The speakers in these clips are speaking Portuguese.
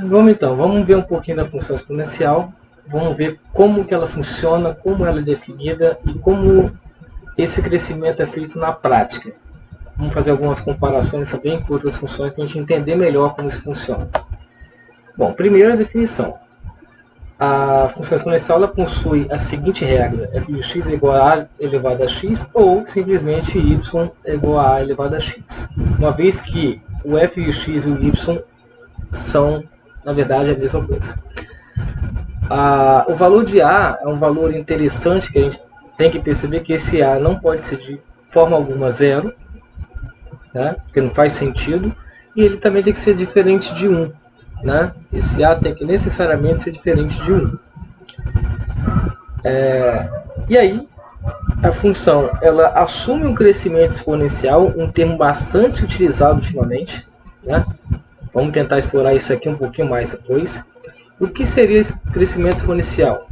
Vamos ver um pouquinho da função exponencial. Vamos ver como que ela funciona, como ela é definida e como esse crescimento é feito na prática. Vamos fazer algumas comparações também com outras funções para a gente entender melhor como isso funciona. Bom, primeiro a definição. A função exponencial ela possui a seguinte regra: f de x é igual a a elevado a x ou simplesmente y é igual a elevado a x. Uma vez que o f de x e o y são, na verdade, a mesma coisa. O valor de a é um valor interessante que a gente tem que perceber que esse a não pode ser de forma alguma zero, né? Porque não faz sentido, e ele também tem que ser diferente de 1. Né? Esse A tem que necessariamente ser diferente de 1. E aí, a função ela assume um crescimento exponencial, um termo bastante utilizado ultimamente. Né? Vamos tentar explorar isso aqui um pouquinho mais depois. O que seria esse crescimento exponencial?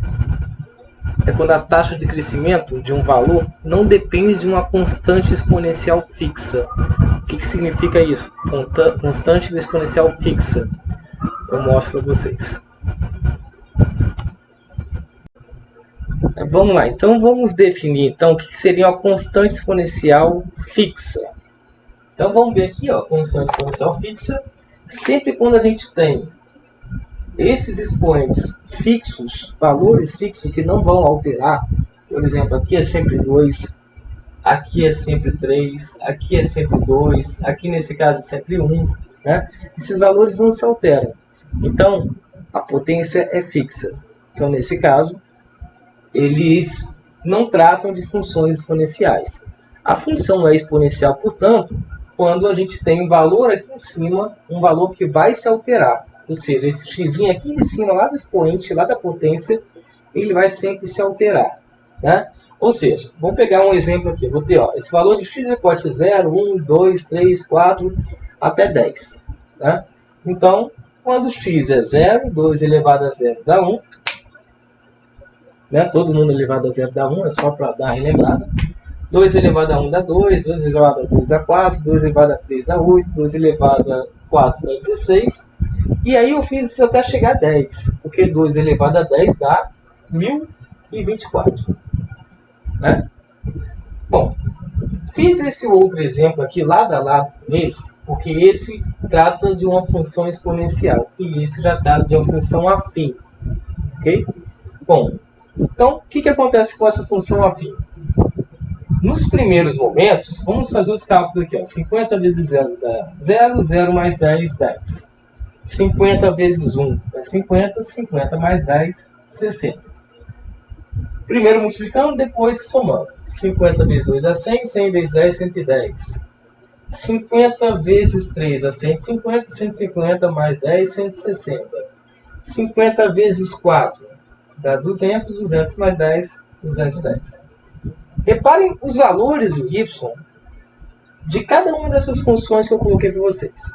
É quando a taxa de crescimento de um valor não depende de uma constante exponencial fixa. O que significa isso? Constante exponencial fixa. Eu mostro para vocês. Vamos lá, então vamos definir o que seria uma constante exponencial fixa. Então vamos ver aqui, constante exponencial fixa. Sempre quando a gente tem esses expoentes fixos, valores fixos que não vão alterar, por exemplo, aqui é sempre 2, aqui é sempre 3, aqui é sempre 2, aqui nesse caso é sempre 1, né? Esses valores não se alteram. Então, a potência é fixa. Então, nesse caso, eles não tratam de funções exponenciais. A função é exponencial, portanto, quando a gente tem um valor aqui em cima, um valor que vai se alterar. Ou seja, esse x aqui de cima, lá do expoente, lá da potência, ele vai sempre se alterar. Né? Ou seja, vamos pegar um exemplo aqui. Vou ter esse valor de x pode ser 0, 1, 2, 3, 4, até 10. Né? Então, quando x é 0, 2 elevado a 0 dá 1. Né? Todo mundo elevado a 0 dá 1, é só para dar uma relembrada. 2 elevado a 1 dá 2, 2 elevado a 2 dá 4, 2 elevado a 3 dá 8, 2 elevado a 4 dá 16. E aí eu fiz isso até chegar a 10, porque 2 elevado a 10 dá 1024. Né? Bom, fiz esse outro exemplo aqui lado a lado com esse, porque esse trata de uma função exponencial e esse já trata de uma função afim. Ok? Bom, então o que acontece com essa função afim? Nos primeiros momentos, vamos fazer os cálculos aqui. 50 vezes 0 dá 0, 0 mais 10, 10. 50 vezes 1 é 50, 50 mais 10, 60. Primeiro multiplicando, depois somando. 50 vezes 2 dá 100, 100 vezes 10, 110. 50 vezes 3 dá 150, 150 mais 10, 160. 50 vezes 4 dá 200, 200 mais 10, 210. Reparem os valores do y de cada uma dessas funções que eu coloquei para vocês.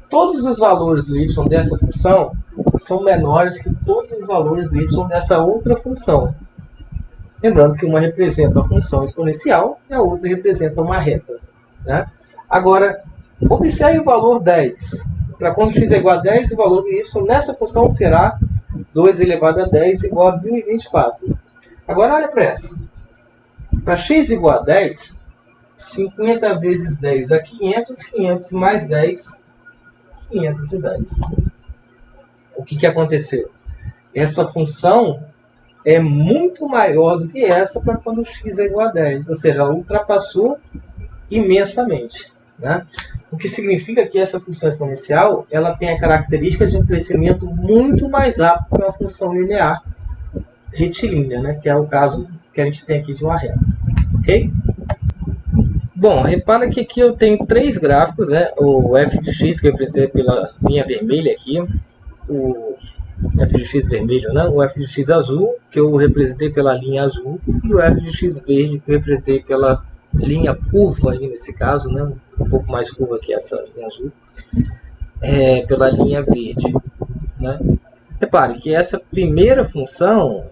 Todos os valores do y dessa função são menores que todos os valores do y dessa outra função. Lembrando que uma representa a função exponencial e a outra representa uma reta. Né? Agora, observe o valor 10. Para quando x é igual a 10, o valor do y nessa função será 2 elevado a 10 igual a 1024. Agora olha para essa. Para x igual a 10, 50 vezes 10 dá 500, 500 mais 10, 510. O que aconteceu? Essa função é muito maior do que essa para quando x é igual a 10. Ou seja, ela ultrapassou imensamente. Né? O que significa que essa função exponencial ela tem a característica de um crescimento muito mais rápido que uma função linear retilínea, né? Que é o caso que a gente tem aqui de uma reta. Ok? Bom, repara que aqui eu tenho três gráficos, né? O f de x, que eu representei pela linha vermelha aqui, o f de x vermelho, né? O f de x azul, que eu representei pela linha azul, e o f de x verde, que eu representei pela linha curva, aí nesse caso, né? Um pouco mais curva que essa linha azul, pela linha verde. Né? Repare que essa primeira função,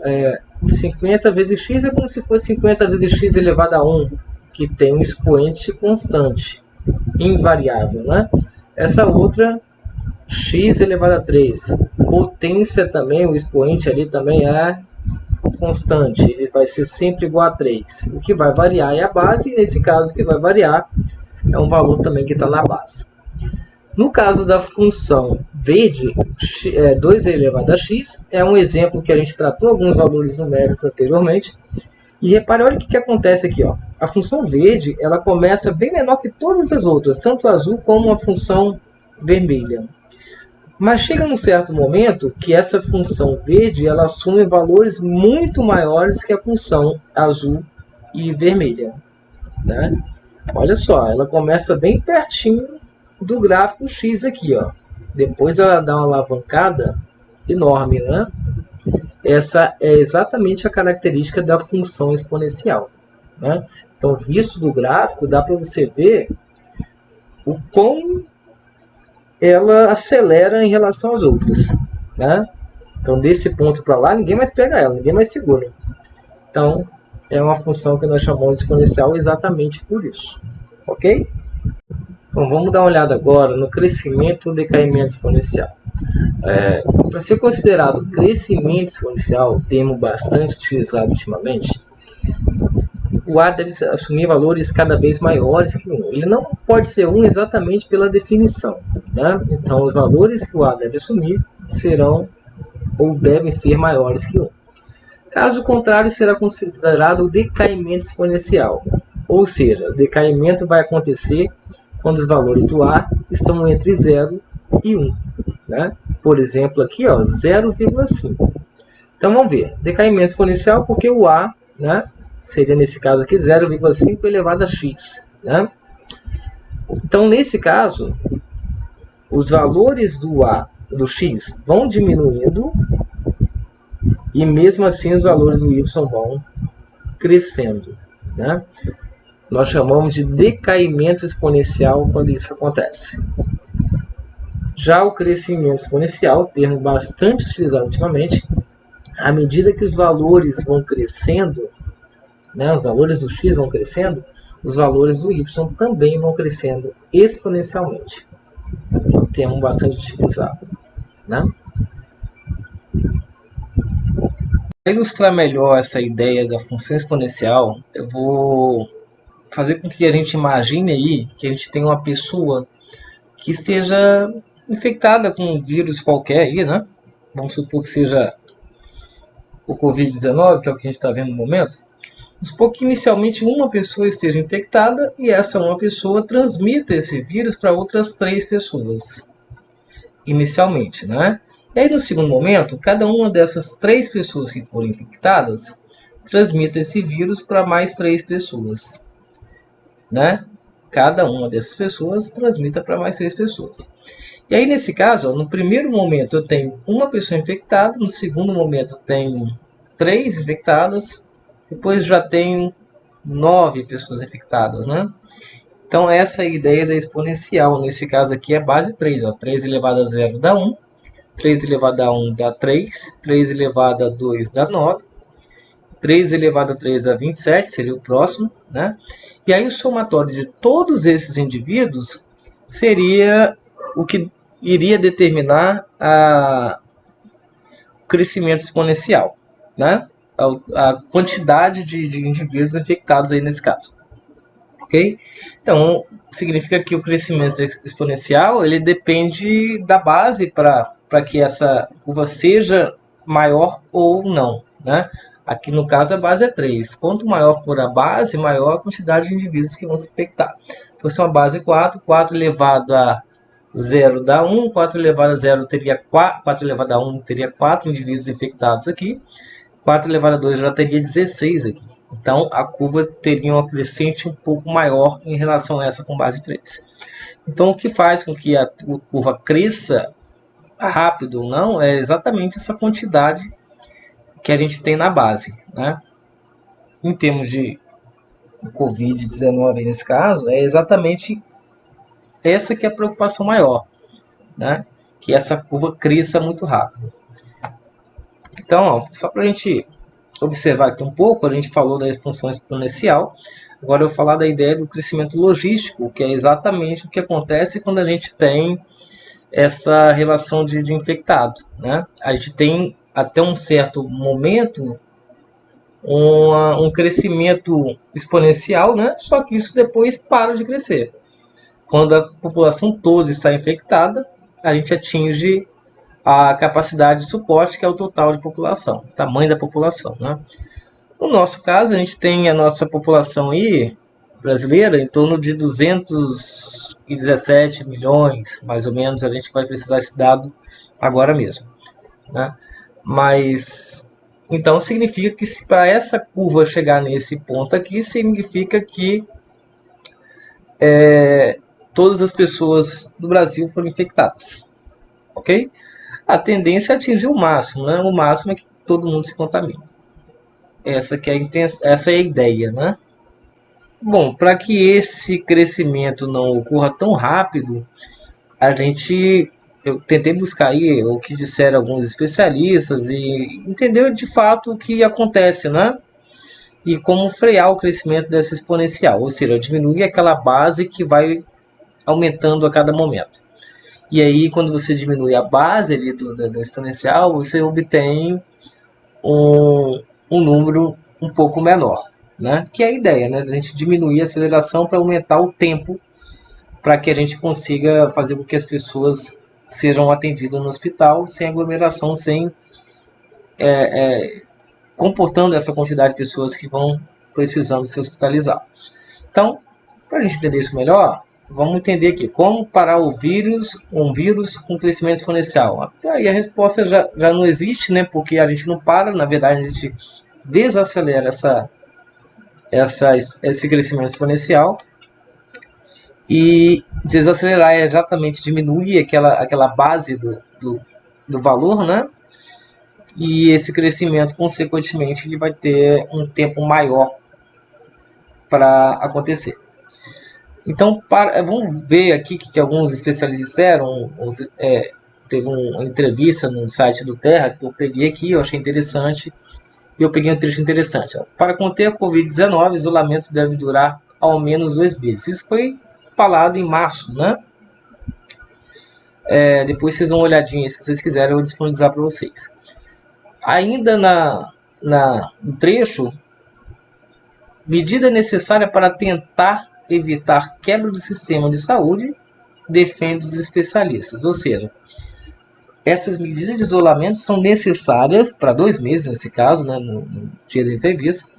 50 vezes x, é como se fosse 50 vezes x elevado a 1, que tem um expoente constante, invariável. Né? Essa outra, x elevado a 3. Potência também, o expoente ali também é constante, ele vai ser sempre igual a 3. O que vai variar é a base, e nesse caso o que vai variar é um valor também que está na base. No caso da função verde, 2 elevado a x, é um exemplo que a gente tratou alguns valores numéricos anteriormente. E repare, olha o que acontece aqui. Ó. A função verde ela começa bem menor que todas as outras, tanto a azul como a função vermelha. Mas chega num certo momento que essa função verde ela assume valores muito maiores que a função azul e vermelha. Né? Olha só, ela começa bem pertinho do gráfico x aqui. Ó. Depois ela dá uma alavancada enorme. Né? Essa é exatamente a característica da função exponencial. Né? Então, visto do gráfico, dá para você ver o quão ela acelera em relação às outras. Né? Então, desse ponto para lá, ninguém mais pega ela, ninguém mais segura. Então, é uma função que nós chamamos de exponencial exatamente por isso. Ok? Então, vamos dar uma olhada agora no crescimento ou decaimento exponencial. Para ser considerado crescimento exponencial, termo bastante utilizado ultimamente, o A deve assumir valores cada vez maiores que 1. Ele não pode ser 1 exatamente pela definição. Né? Então, os valores que o A deve assumir serão ou devem ser maiores que 1. Caso contrário, será considerado o decaimento exponencial. Ou seja, o decaimento vai acontecer quando os valores do A estão entre 0 e 1. Né? Por exemplo, aqui 0,5. Então, vamos ver. Decaimento exponencial porque o A, né, seria nesse caso aqui 0,5 elevado a x. Né? Então, nesse caso, os valores do A, do x, vão diminuindo e mesmo assim os valores do y vão crescendo. Né? Nós chamamos de decaimento exponencial quando isso acontece. Já o crescimento exponencial, termo bastante utilizado ultimamente, à medida que os valores vão crescendo, né, os valores do x vão crescendo, os valores do y também vão crescendo exponencialmente. É um termo bastante utilizado. Né? Para ilustrar melhor essa ideia da função exponencial, eu vou fazer com que a gente imagine aí que a gente tem uma pessoa que esteja infectada com um vírus qualquer aí, né? Vamos supor que seja o Covid-19, que é o que a gente está vendo no momento. Vamos supor que inicialmente uma pessoa esteja infectada e essa uma pessoa transmita esse vírus para outras 3 pessoas. Inicialmente, né? E aí no segundo momento, cada uma dessas 3 pessoas que forem infectadas transmite esse vírus para mais 3 pessoas. Né? Cada uma dessas pessoas transmita para mais 3 pessoas. E aí, nesse caso, no primeiro momento eu tenho uma pessoa infectada, no segundo momento eu tenho 3 infectadas, depois já tenho 9 pessoas infectadas. Né? Então, essa é a ideia da exponencial. Nesse caso aqui é base 3. 3 elevado a 0 dá 1, 3 elevado a 1 dá 3, 3 elevado a 2 dá 9, 3 elevado a 3 dá 27, seria o próximo. Né? E aí o somatório de todos esses indivíduos seria o que iria determinar o crescimento exponencial. Né? A quantidade de indivíduos infectados aí nesse caso. Ok? Então, significa que o crescimento exponencial ele depende da base para que essa curva seja maior ou não. Né? Aqui no caso a base é 3. Quanto maior for a base, maior a quantidade de indivíduos que vão se infectar. Se fosse uma base 4, 4 elevado a 0 dá 1, 4 elevado a 0 teria 4 elevado a 1 teria 4 indivíduos infectados aqui, 4 elevado a 2 já teria 16 aqui. Então a curva teria uma crescente um pouco maior em relação a essa com base 3. Então o que faz com que a curva cresça rápido ou não é exatamente essa quantidade que a gente tem na base. Né? Em termos de Covid-19 nesse caso, é exatamente essa que é a preocupação maior, né? Que essa curva cresça muito rápido. Então, só para a gente observar aqui um pouco, a gente falou da função exponencial, agora eu vou falar da ideia do crescimento logístico, que é exatamente o que acontece quando a gente tem essa relação de infectado, né? A gente tem até um certo momento um crescimento exponencial, né? Só que isso depois para de crescer. Quando a população toda está infectada, a gente atinge a capacidade de suporte, que é o total de população, o tamanho da população, né? No nosso caso, a gente tem a nossa população aí, brasileira, em torno de 217 milhões, mais ou menos. A gente vai precisar esse dado agora mesmo, né? Mas, então, significa que para essa curva chegar nesse ponto aqui, significa que todas as pessoas do Brasil foram infectadas, ok? A tendência é atingir o máximo, né? O máximo é que todo mundo se contamine. Essa é a ideia, né? Bom, para que esse crescimento não ocorra tão rápido, eu tentei buscar aí o que disseram alguns especialistas e entender de fato o que acontece, né? E como frear o crescimento dessa exponencial, ou seja, diminuir aquela base que vai aumentando a cada momento. E aí, quando você diminui a base ali da exponencial, você obtém um número um pouco menor, né? Que é a ideia, né? A gente diminuir a aceleração para aumentar o tempo para que a gente consiga fazer com que as pessoas sejam atendidas no hospital sem aglomeração, sem comportando essa quantidade de pessoas que vão precisando se hospitalizar. Então, para a gente entender isso melhor, vamos entender aqui como parar um vírus com crescimento exponencial. Aí a resposta já não existe, né? Porque a gente não para, na verdade a gente desacelera esse crescimento exponencial. E desacelerar é exatamente diminuir aquela base do valor, né? E esse crescimento, consequentemente, ele vai ter um tempo maior para acontecer. Então, vamos ver aqui que alguns especialistas disseram. Teve uma entrevista no site do Terra que eu peguei aqui, eu achei interessante. E eu peguei um trecho interessante. Para conter a Covid-19, o isolamento deve durar ao menos 2 meses. Isso foi falado em março, né? Depois vocês dão uma olhadinha, se vocês quiserem, eu vou disponibilizar para vocês. Ainda no trecho, medida necessária para tentar evitar quebra do sistema de saúde, defende os especialistas. Ou seja, essas medidas de isolamento são necessárias para 2 meses, nesse caso, né, no dia da entrevista.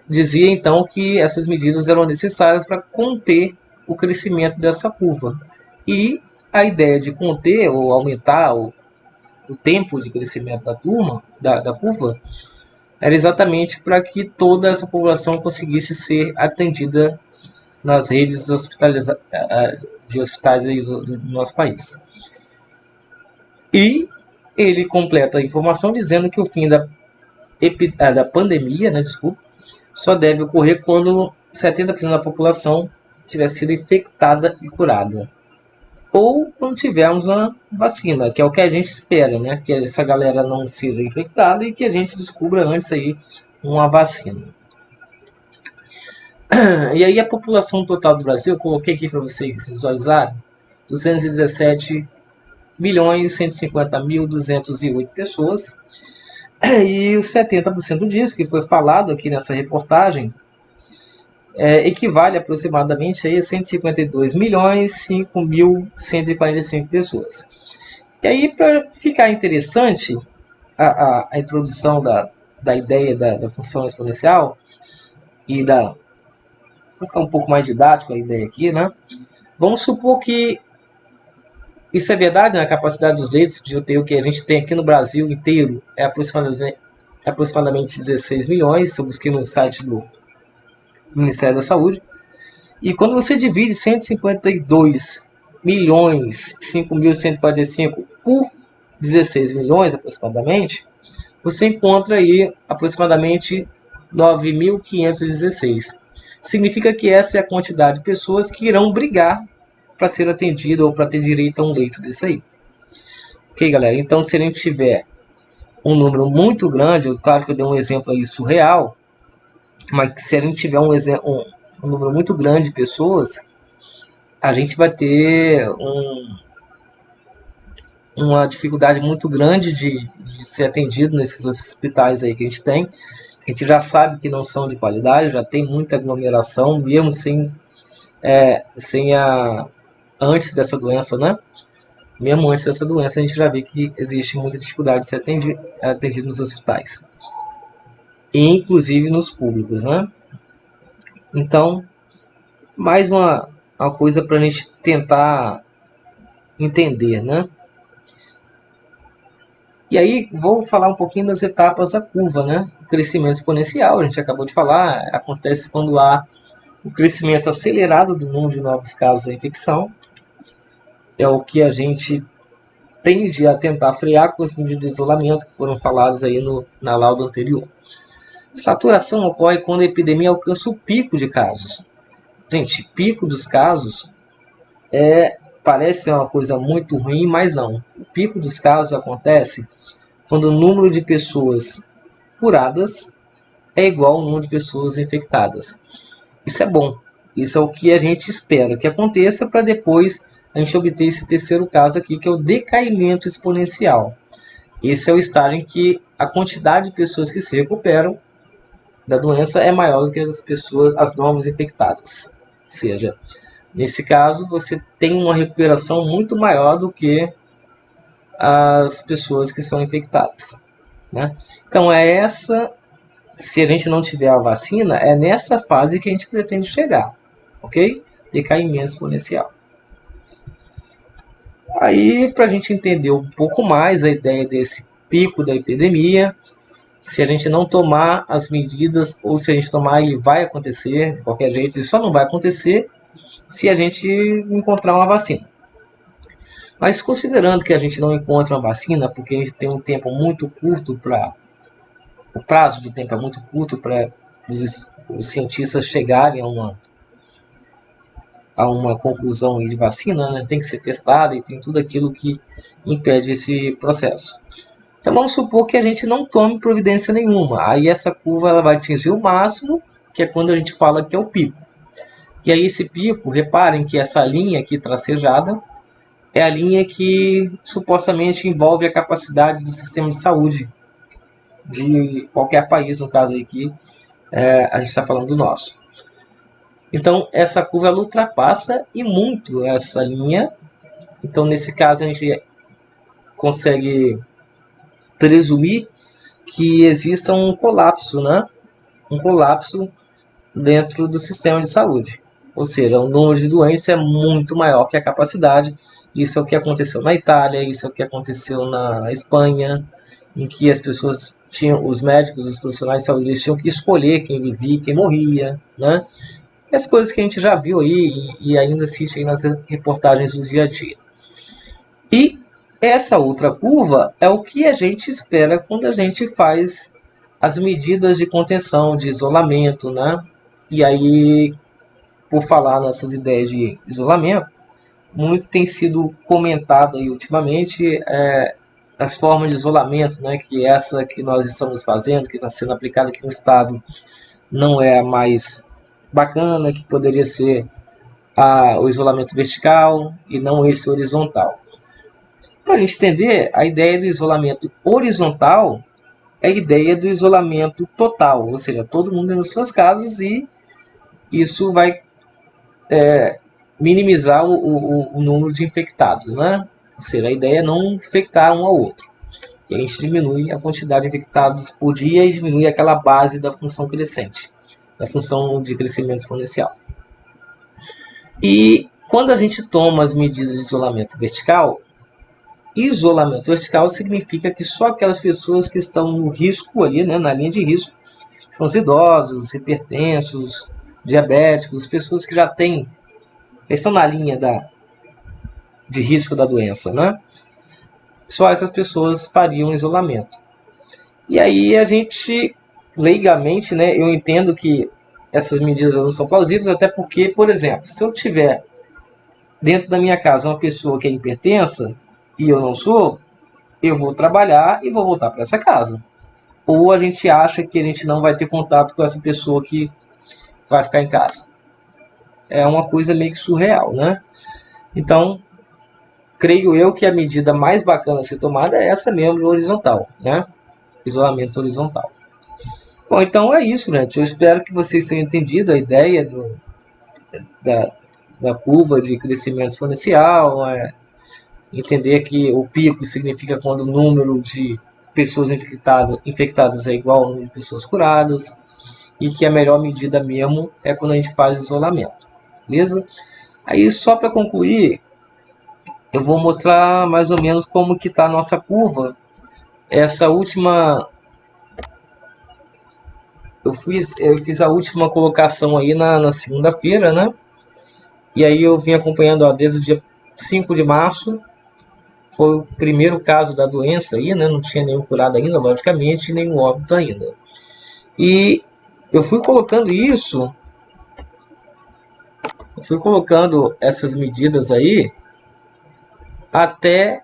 Dizia então que essas medidas eram necessárias para conter o crescimento dessa curva. E a ideia de conter ou aumentar o tempo de crescimento da curva, era exatamente para que toda essa população conseguisse ser atendida nas redes de hospitais aí do nosso país. E ele completa a informação dizendo que o fim da pandemia, né, só deve ocorrer quando 70% da população tiver sido infectada e curada. Ou quando tivermos uma vacina, que é o que a gente espera, né? Que essa galera não seja infectada e que a gente descubra antes aí uma vacina. E aí a população total do Brasil, eu coloquei aqui para vocês visualizarem, 217.150.208 pessoas. E os 70% disso, que foi falado aqui nessa reportagem, equivale aproximadamente a 152.005.145 pessoas. E aí, para ficar interessante a introdução da ideia da função exponencial, e para ficar um pouco mais didático a ideia aqui, né? Vamos supor que isso é verdade, né? A capacidade dos leitos de UTI que a gente tem aqui no Brasil inteiro é aproximadamente 16 milhões, eu busquei no site do Ministério da Saúde. E quando você divide 152.005.145 por 16 milhões aproximadamente, você encontra aí aproximadamente 9.516. Significa que essa é a quantidade de pessoas que irão brigar para ser atendida ou para ter direito a um leito desse aí. Ok, galera? Então, se a gente tiver um número muito grande, claro que eu dei um exemplo aí surreal, mas se a gente tiver um número muito grande de pessoas, a gente vai ter uma dificuldade muito grande de ser atendido nesses hospitais aí que a gente tem. A gente já sabe que não são de qualidade, já tem muita aglomeração, mesmo sem antes dessa doença, né? Mesmo antes dessa doença, a gente já vê que existe muita dificuldade de ser atendido nos hospitais, e inclusive nos públicos, né? Então, mais uma coisa para a gente tentar entender, né? E aí, vou falar um pouquinho das etapas da curva, né? O crescimento exponencial, a gente acabou de falar, acontece quando há o crescimento acelerado do número de novos casos da infecção. É o que a gente tende a tentar frear com as medidas de isolamento que foram faladas aí na lauda anterior. Saturação ocorre quando a epidemia alcança o pico de casos. Gente, pico dos casos parece ser uma coisa muito ruim, mas não. O pico dos casos acontece quando o número de pessoas curadas é igual ao número de pessoas infectadas. Isso é bom. Isso é o que a gente espera que aconteça para depois a gente obter esse terceiro caso aqui, que é o decaimento exponencial. Esse é o estágio em que a quantidade de pessoas que se recuperam da doença é maior do que as novas infectadas. Ou seja, nesse caso, você tem uma recuperação muito maior do que as pessoas que são infectadas, né? Então, se a gente não tiver a vacina, é nessa fase que a gente pretende chegar, ok? Decaimento exponencial. Aí, para a gente entender um pouco mais a ideia desse pico da epidemia, se a gente não tomar as medidas, ou se a gente tomar, ele vai acontecer de qualquer jeito, ele só não vai acontecer se a gente encontrar uma vacina. Mas considerando que a gente não encontra uma vacina, porque a gente tem um tempo muito curto o prazo de tempo é muito curto para os cientistas chegarem a uma conclusão de vacina, né? Tem que ser testada e tem tudo aquilo que impede esse processo. Então vamos supor que a gente não tome providência nenhuma. Aí essa curva ela vai atingir o máximo, que é quando a gente fala que é o pico. E aí esse pico, reparem que essa linha aqui tracejada é a linha que supostamente envolve a capacidade do sistema de saúde de qualquer país, no caso aqui, a gente está falando do nosso. Então, essa curva ela ultrapassa e muito essa linha. Então, nesse caso, a gente consegue presumir que exista um colapso, né? Um colapso dentro do sistema de saúde. Ou seja, o número de doentes é muito maior que a capacidade. Isso é o que aconteceu na Itália, isso é o que aconteceu na Espanha, em que as pessoas tinham, os médicos, os profissionais de saúde, eles tinham que escolher quem vivia e quem morria, né? E as coisas que a gente já viu aí e ainda assiste aí nas reportagens do dia a dia. E essa outra curva é o que a gente espera quando a gente faz as medidas de contenção, de isolamento, né? E aí, por falar nessas ideias de isolamento, muito tem sido comentado aí ultimamente as formas de isolamento, né? Que essa que nós estamos fazendo, que está sendo aplicada aqui no estado, não é a mais bacana, que poderia ser o isolamento vertical e não esse horizontal. Para a gente entender, a ideia do isolamento horizontal é a ideia do isolamento total, ou seja, todo mundo nas suas casas, e isso vai minimizar o número de infectados, né? Ou seja, a ideia é não infectar um ao outro. E a gente diminui a quantidade de infectados por dia e diminui aquela base da função crescente, da função de crescimento exponencial. E quando a gente toma as medidas de isolamento vertical significa que só aquelas pessoas que estão no risco ali, né, na linha de risco, são os idosos, hipertensos, diabéticos, pessoas que já estão na linha de risco da doença, né? Só essas pessoas fariam isolamento. E aí a gente, leigamente, né, eu entendo que essas medidas não são plausíveis, até porque, por exemplo, se eu tiver dentro da minha casa uma pessoa que é hipertensa e eu não sou, eu vou trabalhar e vou voltar para essa casa. Ou a gente acha que a gente não vai ter contato com essa pessoa que vai ficar em casa. é uma coisa meio que surreal, né? Então, creio eu que a medida mais bacana a ser tomada é essa mesmo, horizontal, né? Isolamento horizontal. Bom, então é isso, gente. Eu espero que vocês tenham entendido a ideia da, da curva de crescimento exponencial, entender que o pico significa quando o número de pessoas infectadas é igual ao número de pessoas curadas, e que a melhor medida mesmo é quando a gente faz isolamento, beleza? Aí, só para concluir, eu vou mostrar mais ou menos como que está a nossa curva. Essa última... Eu fiz a última colocação aí na segunda-feira, né? E aí eu vim acompanhando, ó, desde o dia 5 de março. Foi o primeiro caso da doença aí, né? Não tinha nenhum curado ainda, logicamente, nenhum óbito ainda. E eu fui colocando isso... Eu fui colocando essas medidas aí até...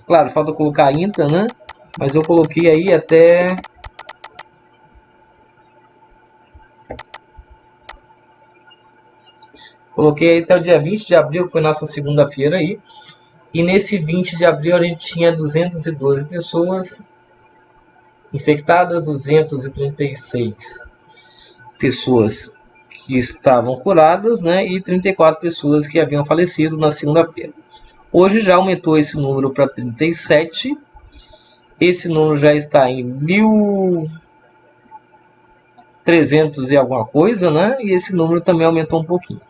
Claro, falta colocar a INTA, né? Mas eu coloquei aí até... Coloquei aí até o dia 20 de abril, que foi nossa segunda-feira aí. E nesse 20 de abril a gente tinha 212 pessoas infectadas, 236 pessoas que estavam curadas, né? E 34 pessoas que haviam falecido na segunda-feira. Hoje já aumentou esse número para 37. Esse número já está em 1.300 e alguma coisa, né? E esse número também aumentou um pouquinho.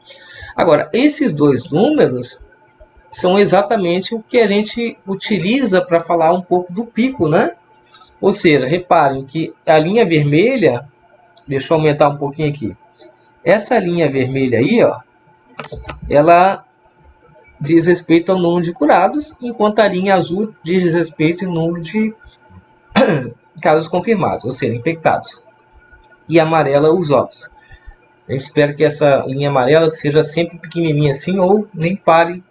Agora, esses dois números são exatamente o que a gente utiliza para falar um pouco do pico, né? Ou seja, reparem que a linha vermelha, deixa eu aumentar um pouquinho aqui. Essa linha vermelha aí, ó, ela diz respeito ao número de curados, enquanto a linha azul diz respeito ao número de casos confirmados, ou seja, infectados. E amarela, os óbitos. Eu espero que essa linha amarela seja sempre pequenininha assim, ou nem pare,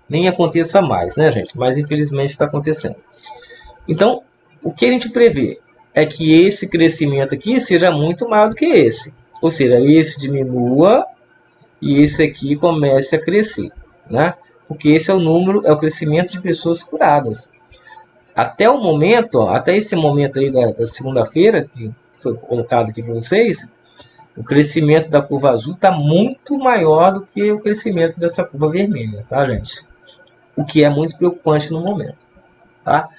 nem aconteça mais, né, gente? Mas infelizmente está acontecendo. Então, o que a gente prevê é que esse crescimento aqui seja muito maior do que esse. Ou seja, esse diminua e esse aqui comece a crescer, né? Porque esse é o número, é o crescimento de pessoas curadas. Até o momento, ó, até esse momento aí da segunda-feira, que foi colocado aqui para vocês, o crescimento da curva azul está muito maior do que o crescimento dessa curva vermelha, tá, gente? O que é muito preocupante no momento, tá?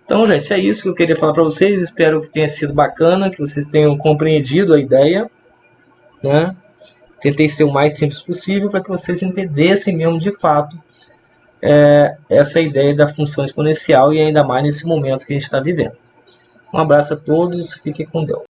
Então, gente, é isso que eu queria falar para vocês. Espero que tenha sido bacana, que vocês tenham compreendido a ideia, né? Tentei ser o mais simples possível para que vocês entendessem mesmo de fato essa ideia da função exponencial, e ainda mais nesse momento que a gente está vivendo. Um abraço a todos, fiquem com Deus.